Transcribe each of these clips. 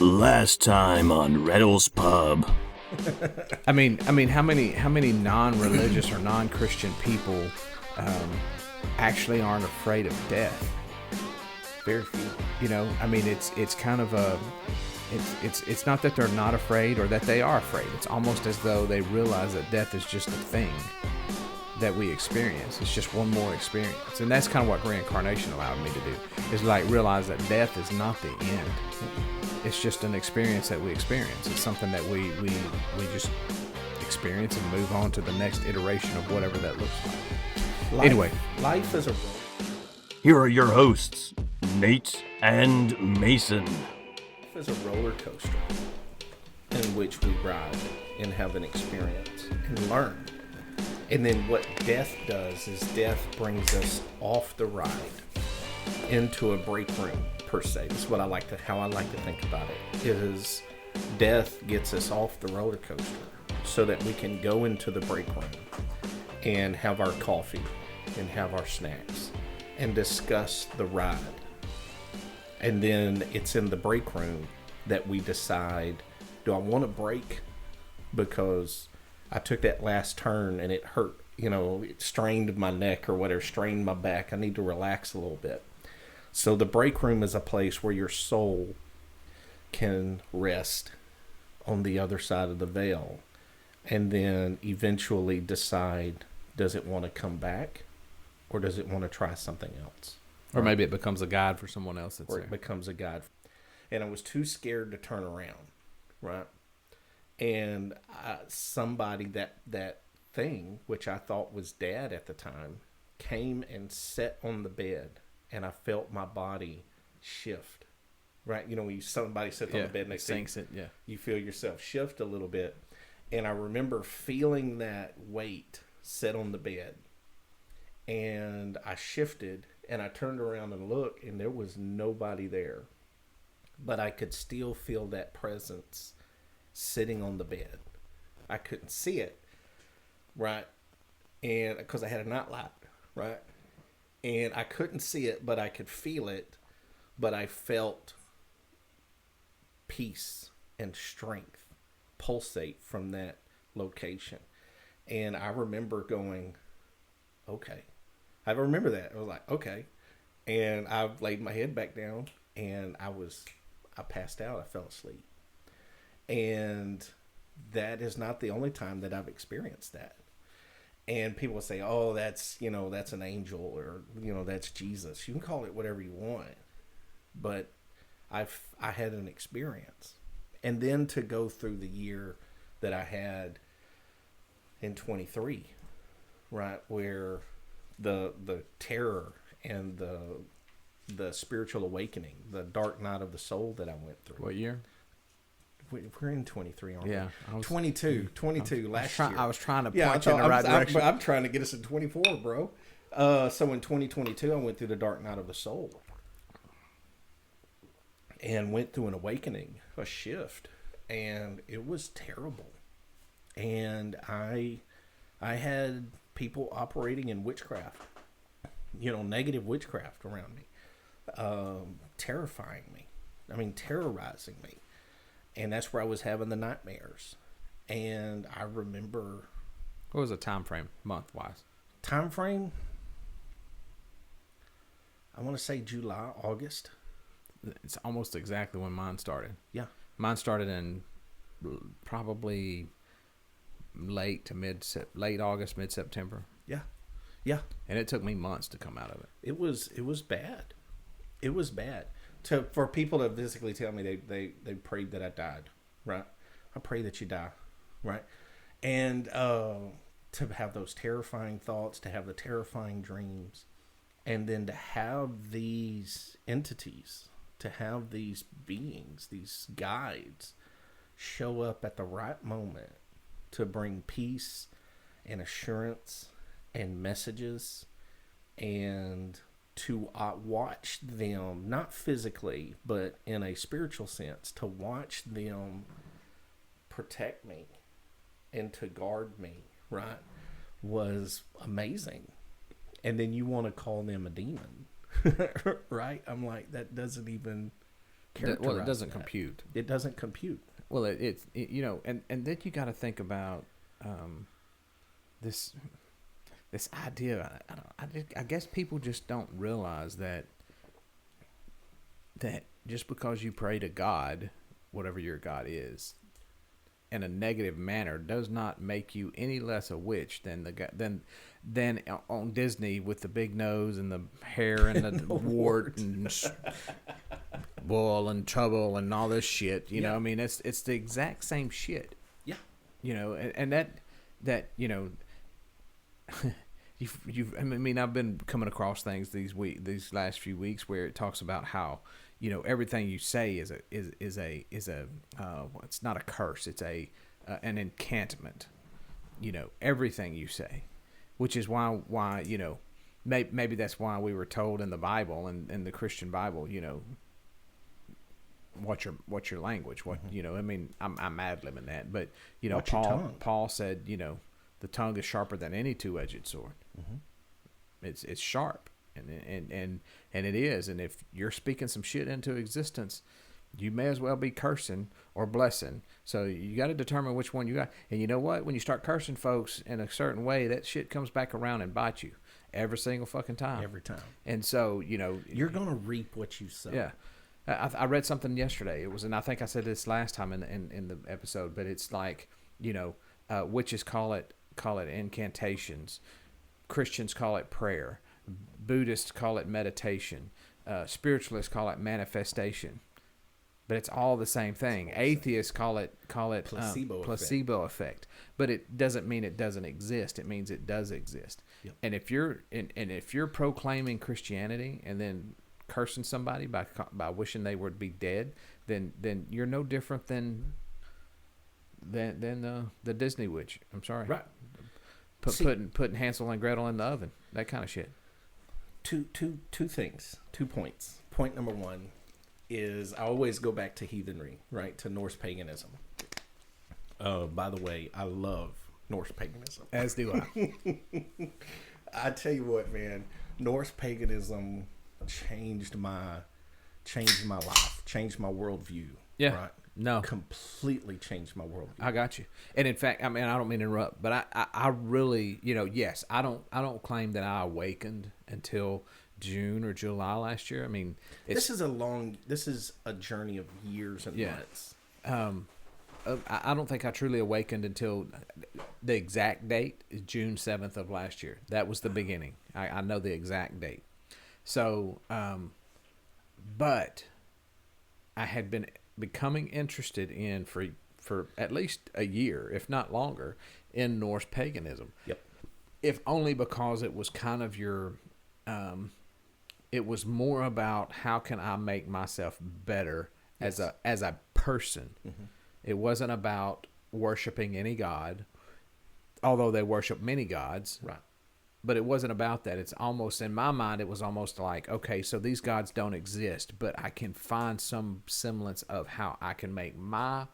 Last time on Rettals Pub. I mean, how many non-religious or non-Christian people actually aren't afraid of death? Very few. You know, I mean, it's kind of a, it's not that they're not afraid or that they are afraid. It's almost as though they realize that death is just a thing that we experience. It's just one more experience, and that's kind of what Reincarnation allowed me to do. Is like realize that death is not the end. It's just an experience that we experience. It's something that we just experience and move on to the next iteration of whatever that looks like. Anyway, life is a Here are your hosts, Nate and Mason. life is a roller coaster in which we ride and have an experience and learn. And then what death does is death brings us off the ride into a break room, per se. That's what how I like to think about it, is death gets us off the roller coaster so that we can go into the break room and have our coffee and have our snacks and discuss the ride. And then it's in the break room that we decide, do I want to break because I took that last turn and it hurt, it strained my neck or whatever, strained my back. I need to relax a little bit. So the break room is a place where your soul can rest on the other side of the veil and then eventually decide, does it want to come back or does it want to try something else? or maybe it becomes a guide for someone else that's Or there. it becomes a guide. And I was too scared to turn around, right? And somebody, that thing, which I thought was Dad at the time, came and sat on the bed, and I felt my body shift. Right? When somebody sits on the bed next to you, you feel yourself shift a little bit. And I remember feeling that weight sit on the bed. And I shifted, and I turned around and looked, and there was nobody there. But I could still feel that presence sitting on the bed. I couldn't see it, right? And because I had a nightlight, right? And I couldn't see it, but I could feel it. But I felt peace and strength pulsate from that location. And I remember going, okay. I remember that. I was like, okay. And I laid my head back down, and I passed out. I fell asleep. And that is not the only time that I've experienced that. And people will say, oh, that's an angel, or, that's Jesus. You can call it whatever you want. But I had an experience. And then to go through the year that I had in 23, right, where the terror and the spiritual awakening, the dark night of the soul that I went through. What year? We're in 23, aren't we? Yeah. 22 last year. I was trying to point you in the right direction. I'm trying to get us in 24, bro. So in 2022, I went through the dark night of the soul. And went through an awakening, a shift. And it was terrible. And I had people operating in witchcraft. Negative witchcraft around me. Terrifying me. Terrorizing me. And that's where I was having the nightmares. And I remember... What was the time frame, month-wise? Time frame? I want to say July, August. It's almost exactly when mine started. Yeah. Mine started in probably late August, mid-September. Yeah. Yeah. And it took me months to come out of it. It was bad. It was bad. For people to physically tell me they prayed that I died, right? I pray that you die, right? And to have those terrifying thoughts, to have the terrifying dreams, and then to have these entities, to have these beings, these guides show up at the right moment to bring peace and assurance and messages, and to watch them, not physically, but in a spiritual sense, to watch them protect me and to guard me, right, was amazing. And then you want to call them a demon, right? I'm like, that doesn't even characterize it doesn't that. compute. It doesn't compute. Well, it's you know, and then you got to think about this idea. I guess people just don't realize that just because you pray to God, whatever your God is, in a negative manner, does not make you any less a witch than on Disney with the big nose and the hair and the wart and bull and trouble and all this shit. You know, I mean, it's the exact same shit. Yeah. You know, and that you know, I mean, I've been coming across things these last few weeks where it talks about how, you know, everything you say is a it's not a curse, it's an enchantment. You know, everything you say, which is why you know, maybe that's why we were told in the Bible and in the Christian Bible, you know, what's your language, what you know. I mean, I'm ad-libbing that, but you know, Paul said, you know, the tongue is sharper than any two-edged sword. It's sharp. And it is. And if you're speaking some shit into existence, you may as well be cursing or blessing. So you got to determine which one you got. And you know what? When you start cursing folks in a certain way, that shit comes back around and bites you every single fucking time. Every time. And so, you know, you're going to reap what you sow. Yeah. I read something yesterday. It was, and I think I said this last time in the episode, but it's like, you know, witches call it incantations. Christians call it prayer. Buddhists call it meditation. Spiritualists call it manifestation. But it's all the same thing. Atheists call it placebo effect. But it doesn't mean it doesn't exist. It means it does exist. Yep. And if you're proclaiming Christianity and then cursing somebody by wishing they would be dead, then you're no different than the Disney witch. I'm sorry. Right. Putting Hansel and Gretel in the oven. That kind of shit. Two things. 2 points. Point number one is I always go back to heathenry, right? To Norse paganism. By the way, I love Norse paganism. As do I. I tell you what, man. Norse paganism changed my life, changed my worldview. Yeah. Right? No. Completely changed my worldview. I got you. And in fact, I mean, I don't mean to interrupt, but I really, you know, yes, I don't claim that I awakened until June or July last year. I mean, this is a journey of years and months. I don't think I truly awakened until the exact date is June 7th of last year. That was the beginning. I know the exact date. So, but I had been becoming interested in for at least a year, if not longer, in Norse paganism. Yep. If only because it was kind of your, it was more about how can I make myself better as a person. Mm-hmm. It wasn't about worshiping any god, although they worship many gods. Right. But it wasn't about that. It's almost, in my mind, it was almost like, okay, so these gods don't exist, but I can find some semblance of how I can make my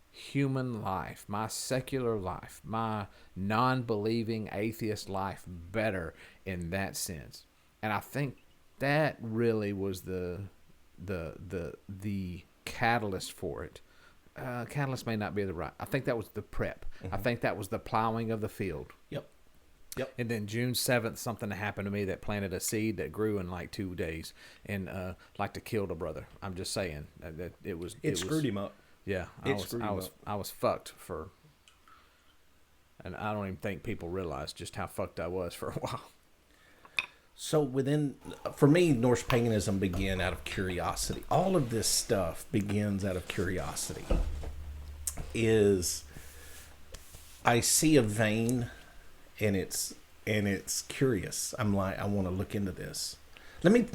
human life, my secular life, my non-believing atheist life better in that sense. And I think that really was the catalyst for it. Catalyst may not be the right. I think that was the prep. Mm-hmm. I think that was the plowing of the field. Yep. And then June 7th, something happened to me that planted a seed that grew in like 2 days and like to kill a brother. I'm just saying that it screwed him up. Yeah, I was fucked for, and I don't even think people realized just how fucked I was for a while. So for me, Norse paganism began out of curiosity. All of this stuff begins out of curiosity. I see a vein, and it's curious. I'm like, I want to look into this. Let me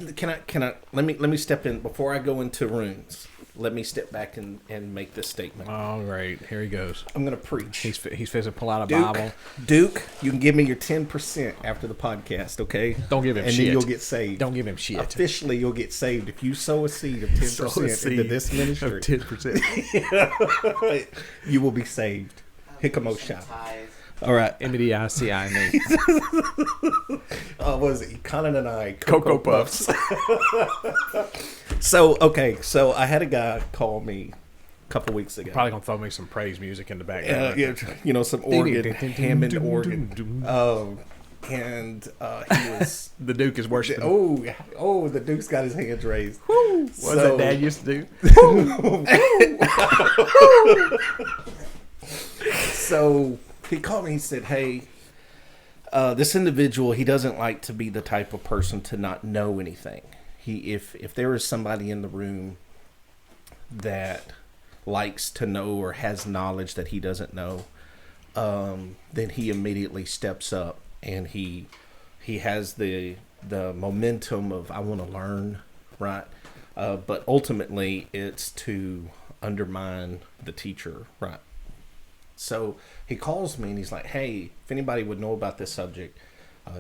step in before I go into runes. Let me step back and make this statement. All right, here he goes. I'm going to preach. He's fixing to pull out a Bible. Duke, you can give me your 10% after the podcast, okay? Don't give him shit. And then you'll get saved. Don't give him shit. Officially, you'll get saved if you sow a seed of 10% into this ministry. 10%. You will be saved. Hickamosha. All right. M-E-D-I-C-I-N-E. What was it? Conan and I. Cocoa Puffs. So I had a guy call me a couple weeks ago. Probably gonna throw me some praise music in the background. Yeah, some organ, Hammond organ. And he was The Duke is worshiping. oh, the Duke's got his hands raised. What's that Dad used to do? So he called me. He said, "Hey, this individual, he doesn't like to be the type of person to not know anything. If there is somebody in the room that likes to know or has knowledge that he doesn't know, then he immediately steps up and he has the momentum of I want to learn, right? But ultimately, it's to undermine the teacher, right?" So he calls me and he's like, "Hey, if anybody would know about this subject,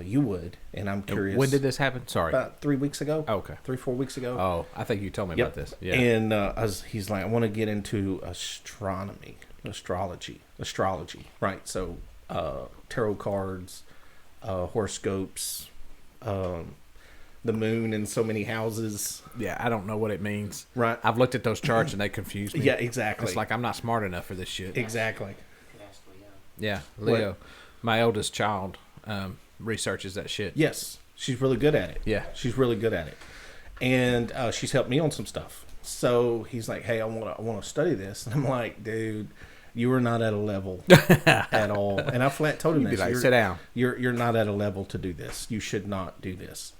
you would." And I'm curious. When did this happen? Sorry. About 3 weeks ago. Oh, okay. 3-4 weeks ago. Oh, I think you told me about this. Yeah. And he's like, "I want to get into astrology, right? So tarot cards, horoscopes, the moon in so many houses." Yeah, I don't know what it means. Right. I've looked at those charts and they confuse me. Yeah, exactly. It's like I'm not smart enough for this shit. Exactly. Yeah, Leo, my oldest child, researches that shit. Yes, she's really good at it. Yeah. She's really good at it. And she's helped me on some stuff. So he's like, "Hey, I want to study this." And I'm like, "Dude, you are not at a level at all." And I flat told him You'd be this. like, "Sit down. You're not at a level to do this. You should not do this."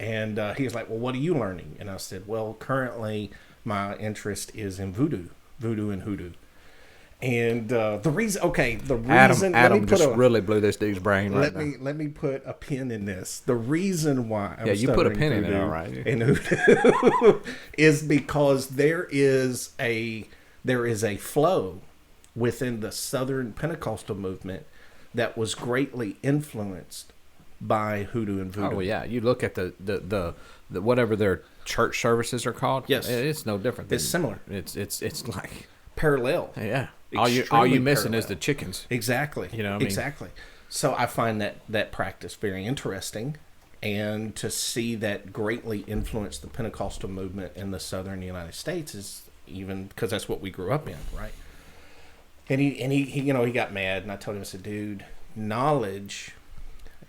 And he was like, "Well, what are you learning?" And I said, "Well, currently my interest is in voodoo and hoodoo." And the reason, Adam just really blew this dude's brain right now. Let me put a pin in this. The reason why I'm you put a pin in it, all right. And hoodoo is because there is a flow within the Southern Pentecostal movement that was greatly influenced by hoodoo and voodoo. Oh yeah, you look at the whatever their church services are called. Yes, it's no different. It's similar. It's like parallel. Yeah. All you missing is the chickens. Exactly. You know what I mean? Exactly. So I find that practice very interesting, and to see that greatly influence the Pentecostal movement in the Southern United States is even because that's what we grew up in, right? And he got mad, and I told him, I said, "Dude, knowledge.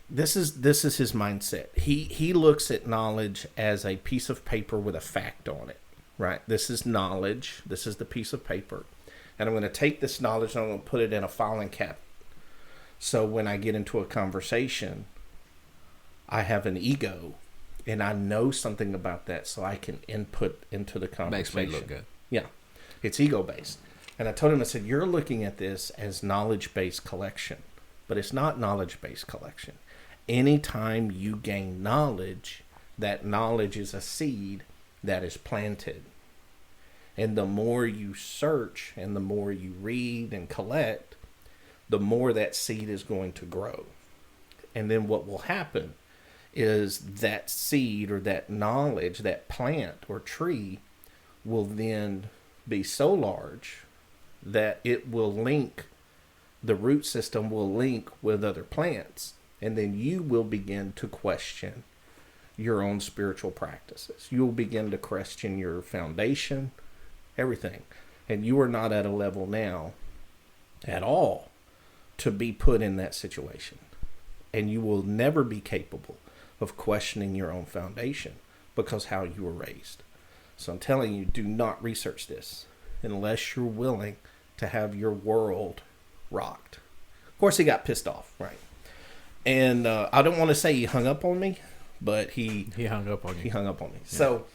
This is his mindset. He looks at knowledge as a piece of paper with a fact on it, right? This is knowledge. This is the piece of paper. And I'm going to take this knowledge and I'm going to put it in a filing cabinet. So when I get into a conversation, I have an ego and I know something about that so I can input into the conversation." Makes me look good. Yeah. It's ego-based. And I told him, I said, "You're looking at this as knowledge-based collection, but it's not knowledge-based collection. Anytime you gain knowledge, that knowledge is a seed that is planted. And the more you search and the more you read and collect, the more that seed is going to grow. And then what will happen is that seed or that knowledge, that plant or tree, will then be so large that it will link, the root system will link with other plants. And then you will begin to question your own spiritual practices. You'll begin to question your foundation, everything. And you are not at a level now at all to be put in that situation. And you will never be capable of questioning your own foundation because how you were raised. So I'm telling you, do not research this unless you're willing to have your world rocked." Of course, he got pissed off, right? And I don't want to say he hung up on me, but he hung up on you. He hung up on me. Yeah. So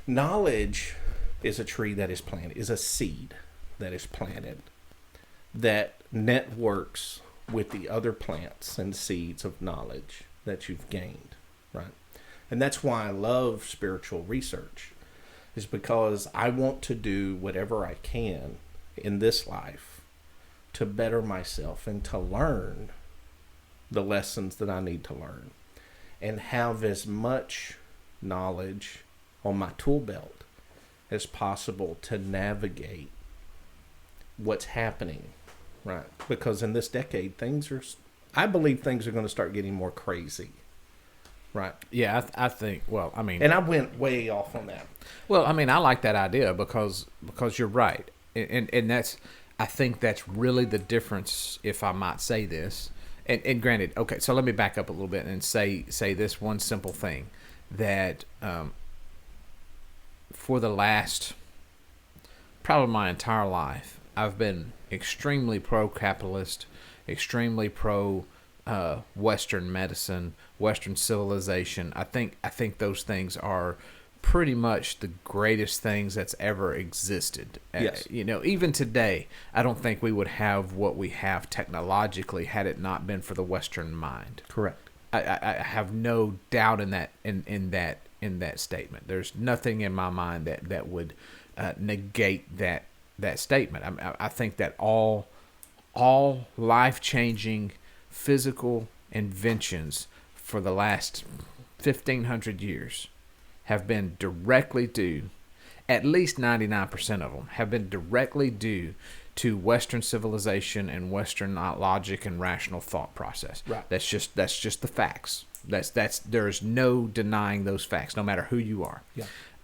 knowledge is a tree that is planted, is a seed that is planted that networks with the other plants and seeds of knowledge that you've gained, right? And that's why I love spiritual research, is because I want to do whatever I can in this life to better myself and to learn the lessons that I need to learn and have as much knowledge on my tool belt as possible to navigate what's happening, right? Because in this decade, I believe things are going to start getting more crazy, Right. Yeah, I think. Well, I mean, And I went way off on that. well, I mean, I like that idea because you're right, and that's, I think that's really the difference, if I might say this. And granted, okay, so let me back up a little bit and say this one simple thing, that for the last probably my entire life, I've been extremely pro-capitalist, extremely pro Western medicine, Western civilization. I think those things are pretty much the greatest things that's ever existed. Yes. Even today, I don't think we would have what we have technologically had it not been for the Western mind. Correct. I have no doubt in that in that statement. There's nothing in my mind that would negate that statement. I think that all life-changing physical inventions for the last 1,500 years have been directly due, at least 99% of them, have been directly due to Western civilization and Western logic and rational thought process. Right. That's just the facts. There's no denying those facts, no matter who you are.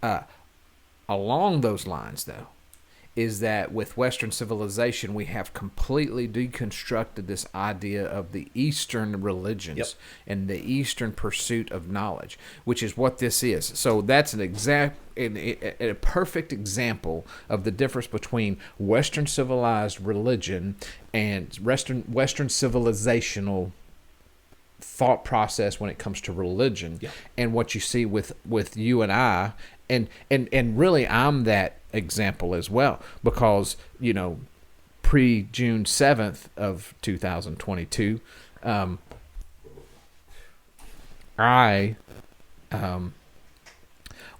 Yeah. Along those lines, though, is that with Western civilization, we have completely deconstructed this idea of the Eastern religions. Yep. And the Eastern pursuit of knowledge, which is what this is. So that's a perfect example of the difference between Western civilized religion and Western civilizational thought process when it comes to religion. Yeah. And what you see with you and I, and really I'm that example as well, because pre-June 7th of 2022, I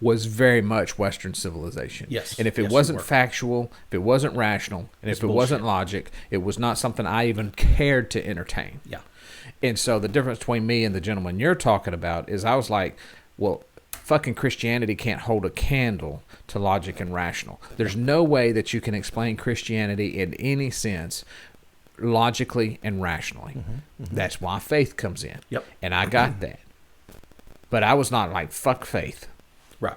was very much Western civilization. Yes. And if it Yes, wasn't you were. factual, if it wasn't rational, and if it wasn't logic, it was not something I even cared to entertain. Yeah. And so the difference between me and the gentleman you're talking about is I was like, well, fucking Christianity can't hold a candle to logic and rational. There's no way that you can explain Christianity in any sense logically and rationally. That's why faith comes in. Yep. And I got that. But I was not like, fuck faith. Right.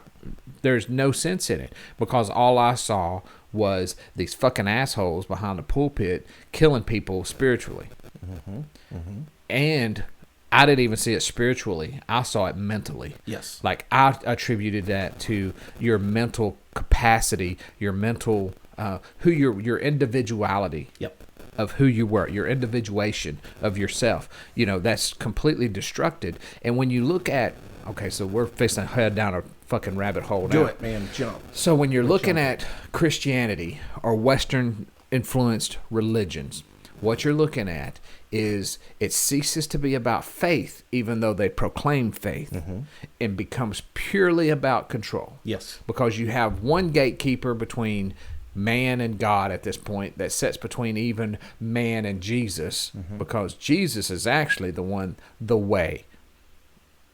There's no sense in it, because all I saw was these fucking assholes behind the pulpit killing people spiritually. And I didn't even see it spiritually. I saw it mentally. Yes. Like, I attributed that to your mental capacity, your mental, your individuality. Yep. Of who you were, your individuation of yourself. That's completely destructed. And when you look at, okay, so we're fixing to head down a fucking rabbit hole now. Do it, man. Jump. So when you're looking at Christianity or Western influenced religions, what you're looking at is it ceases to be about faith, even though they proclaim faith, and becomes purely about control. Yes. Because you have one gatekeeper between man and God at this point that sits between even man and Jesus, because Jesus is actually the way.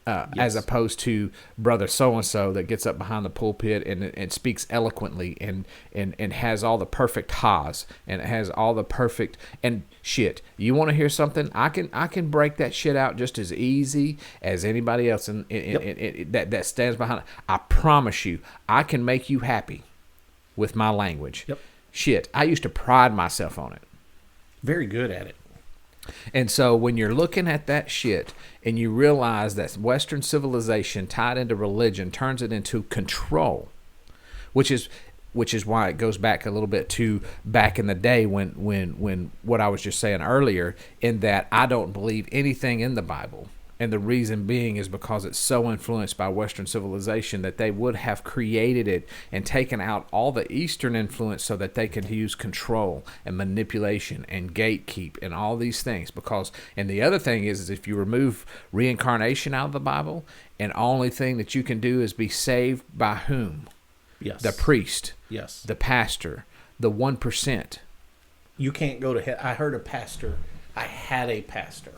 As opposed to brother so-and-so that gets up behind the pulpit and speaks eloquently and has all the perfect ha's and has all the perfect and shit. You want to hear something? I can break that shit out just as easy as anybody else that stands behind it. I promise you, I can make you happy with my language. Yep. Shit, I used to pride myself on it. Very good at it. And so when you're looking at that shit and you realize that Western civilization tied into religion turns it into control, which is why it goes back a little bit to back in the day when what I was just saying earlier, in that I don't believe anything in the Bible. And the reason being is because it's so influenced by Western civilization that they would have created it and taken out all the Eastern influence so that they could use control and manipulation and gatekeep and all these things. And the other thing is if you remove reincarnation out of the Bible, and only thing that you can do is be saved by whom? Yes. The priest. Yes. The pastor. The 1%. You can't go to hell. I had a pastor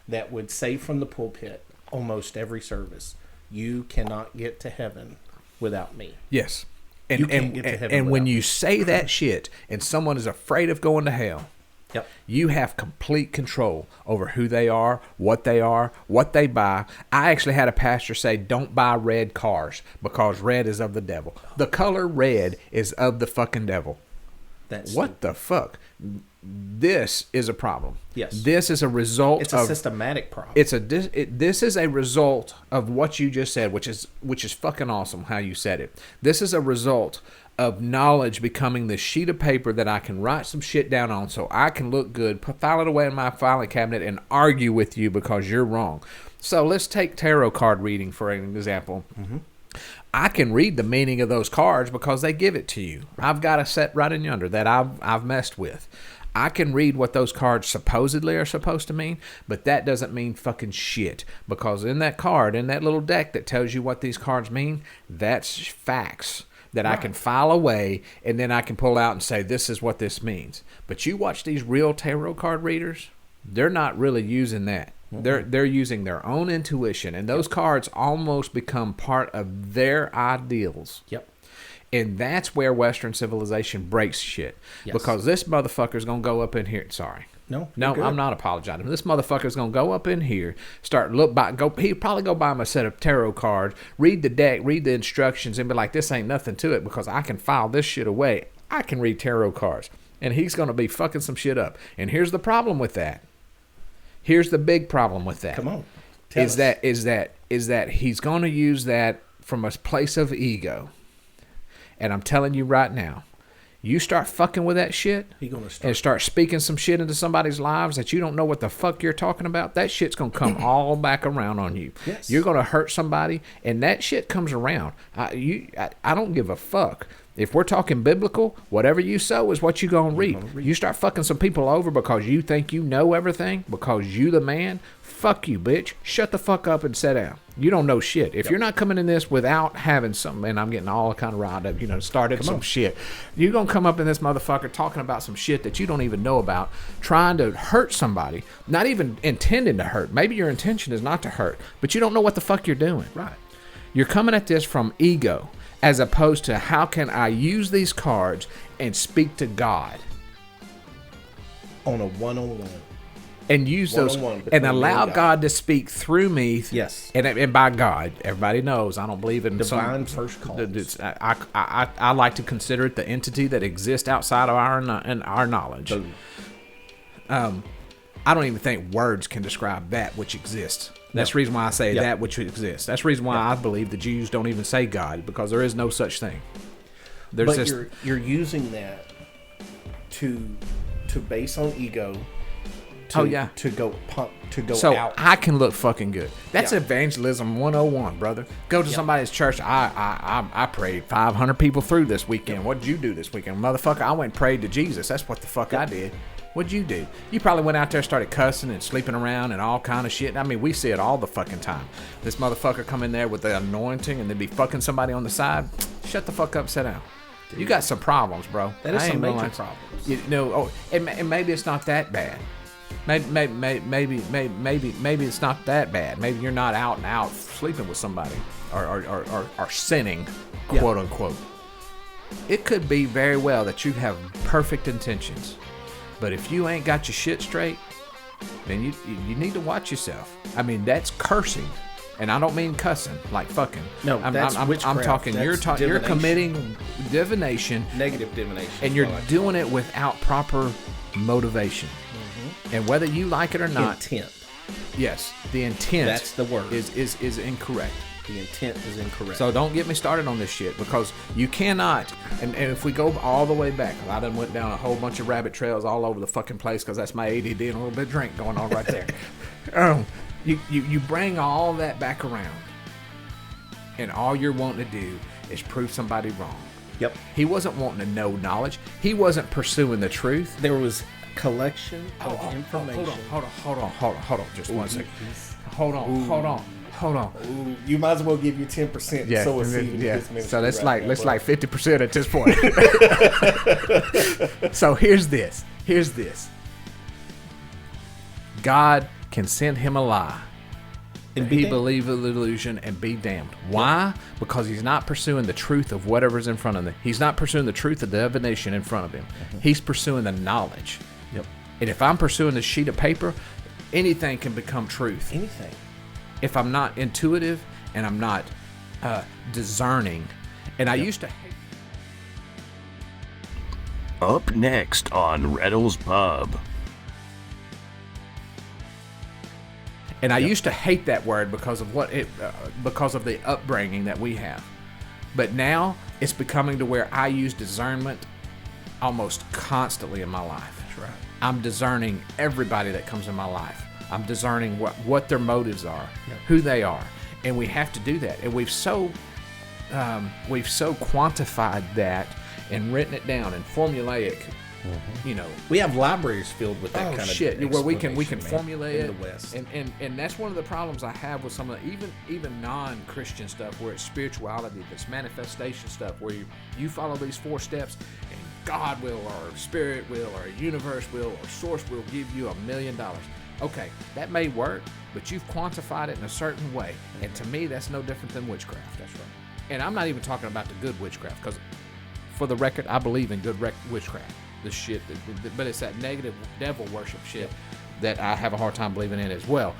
that would say from the pulpit almost every service, you cannot get to heaven without me. Yes. You can't get to heaven and when without you me. say that shit and someone is afraid of going to hell, Yep. You have complete control over who they are, what they buy. I actually had a pastor say, don't buy red cars because red is of the devil. The color red is of the fucking devil. That's what the fuck? This is a problem. Yes. This is a result It's a systematic problem. This is a result of what you just said, which is fucking awesome how you said it. This is a result of knowledge becoming the sheet of paper that I can write some shit down on so I can look good, file it away in my filing cabinet, and argue with you because you're wrong. So let's take tarot card reading for an example. Mm-hmm. I can read the meaning of those cards because they give it to you. I've got a set right in yonder that I've messed with. I can read what those cards supposedly are supposed to mean, but that doesn't mean fucking shit. Because in that card, in that little deck that tells you what these cards mean, that's facts that I can file away, and then I can pull out and say, this is what this means. But you watch these real tarot card readers, they're not really using that. Mm-hmm. They're using their own intuition, and those cards almost become part of their ideals. Yep. And that's where Western civilization breaks shit. Yes. Because this motherfucker's going to go up in here. Sorry. No, I'm not apologizing. This motherfucker's going to go up in here, he'll probably go buy him a set of tarot cards, read the deck, read the instructions, and be like, this ain't nothing to it because I can file this shit away. I can read tarot cards. And he's going to be fucking some shit up. And here's the problem with that. Here's the big problem with that. Come on. Is that he's going to use that from a place of ego. And I'm telling you right now, you start fucking with that shit and start speaking some shit into somebody's lives that you don't know what the fuck you're talking about, that shit's going to come all back around on you. Yes. You're going to hurt somebody, and that shit comes around. I don't give a fuck. If we're talking biblical, whatever you sow is what you're going to reap. You start fucking some people over because you think you know everything, because you the man, fuck you, bitch. Shut the fuck up and sit down. You don't know shit. If you're not coming in this without having some, and I'm getting all kind of riled up, started some shit. You're going to come up in this motherfucker talking about some shit that you don't even know about, trying to hurt somebody, not even intending to hurt. Maybe your intention is not to hurt, but you don't know what the fuck you're doing. Right. You're coming at this from ego, as opposed to how can I use these cards and speak to God. On a one-on-one. And use those and allow God to speak through me. Yes. And by God, everybody knows I don't believe in divine first calls. I like to consider it the entity that exists outside of our knowledge. I don't even think words can describe that which exists. That's the reason why I say that which exists. That's the reason why I believe the Jews don't even say God, because there is no such thing. You're using that to base on ego. To go so out. I can look fucking good. That's evangelism 101, brother. Go to somebody's church. I prayed 500 people through this weekend. What did you do this weekend? Motherfucker, I went and prayed to Jesus. That's what the fuck I did. What'd you do? You probably went out there, started cussing and sleeping around and all kind of shit. I mean, we see it all the fucking time. This motherfucker come in there with the anointing and then be fucking somebody on the side. Shut the fuck up, sit down. Dude. You got some problems, bro. That is some major problems. And maybe it's not that bad. Maybe it's not that bad. Maybe you're not out and out sleeping with somebody or sinning, quote unquote. It could be very well that you have perfect intentions, but if you ain't got your shit straight, then you need to watch yourself. I mean, that's cursing, and I don't mean cussing like fucking. No, that's witchcraft. I'm talking. You're committing divination, negative divination, and you're doing it without proper motivation. And whether you like it or not, intent. Yes, the intent. That's the word. Is incorrect. The intent is incorrect. So don't get me started on this shit, because you cannot. And if we go all the way back, I done went down a whole bunch of rabbit trails all over the fucking place, because that's my ADD and a little bit of drink going on right there. You bring all that back around, and all you're wanting to do is prove somebody wrong. Yep. He wasn't wanting to know knowledge. He wasn't pursuing the truth. There was collection of information. Hold on. Just 1 second. Hold on. Ooh, you might as well give you 10%. Yeah. So that's like 50% at this point. So here's this. God can send him a lie. And he believe the illusion and be damned. Why? Because he's not pursuing the truth of whatever's in front of him. He's not pursuing the truth of the divination in front of him. He's pursuing the knowledge. Yep. And if I'm pursuing this sheet of paper, anything can become truth. Anything. If I'm not intuitive and I'm not discerning. And I used to hate. Up next on Rettals Pub. And I used to hate that word because of because of the upbringing that we have. But now it's becoming to where I use discernment almost constantly in my life. That's right. I'm discerning everybody that comes in my life. I'm discerning what their motives are, who they are, and we have to do that. And we've so quantified that and written it down in formulaic. You know, We have libraries filled with that kind of shit, where we can explanation, man, formulate in it. the West. And that's one of the problems I have with some of the, even non-Christian stuff, where it's spirituality, this manifestation stuff, where you follow these 4 steps, and God will, or Spirit will, or universe will, or Source will give you $1 million. Okay, that may work, but you've quantified it in a certain way, and to me, that's no different than witchcraft. That's right. And I'm not even talking about the good witchcraft, because for the record, I believe in good witchcraft. The shit, but it's that negative devil worship shit that I have a hard time believing in as well.